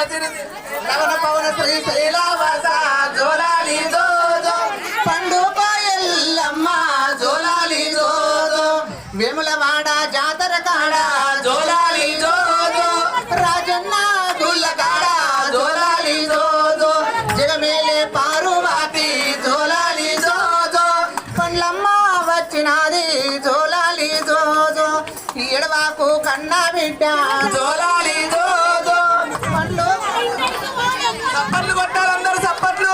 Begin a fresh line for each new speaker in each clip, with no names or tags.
లవణ పవన శ్రీశైలవాస జోలాలి జోజో పండుగ ఎల్లమ్మ జోలాలి జోజో వేములవాడ జాతర కాడ జోలాలి జోజో రాజన్న గుల్ల కాడ జోలాలి జోజో జగమేలే పారువాతి జోలాలి జోజో పండ్లమ్మ వచ్చినాది జోలాలి జోజో ఎడవాకు కన్న బిడ్డ జోలాలి జోజో పండ్లు చప్పట్లు కొట్టాలందరూ చప్పట్లు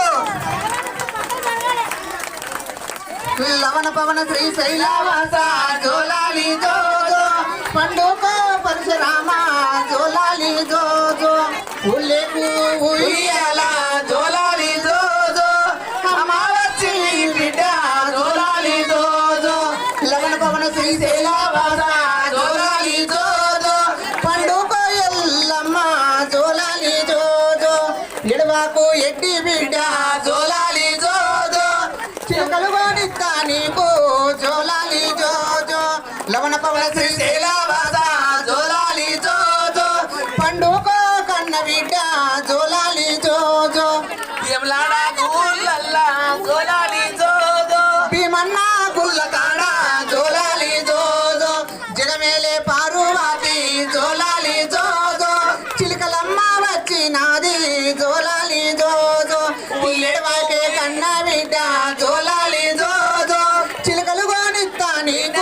లవణ పవన శ్రీశైలవాస జోలాలి జోజో పండుగ పరశురామ జోలాలి జోజో ఉల్లేకు ఉయ్యాల జోలాలి జోజో అమావచ్చి బిడ్డ జోలాలి జోజో లవణ పవన శ్రీశైలవాస జోలాలి జోజో పండుగ ఎల్లమ్మ జోలాలి జోజో ఎడవాకు ఎడ్డి బిడ్డ జోలాలి జోజో చిలకలు వాడిస్తా నీకు జోలాలి జోజో లవణ పవన శ్రీశైలవాస జోలాలి జోజో పండుగ కన్న బిడ్డ జోలాలి జోజో భీమలాడ గుళ్ళల్లా జోలాలి జోజో భీమన్న గుళ్ళ కాడ జోలాలి జోజో జగమేలే పారువాతి జోలాలి జోజో చిలకలమ్మ వచ్చినాది జోలాలి జోజో ఎడవాకే కన్న బిడ్డ జోలాలి జోజో చిలకలు గోనిస్తా నీకు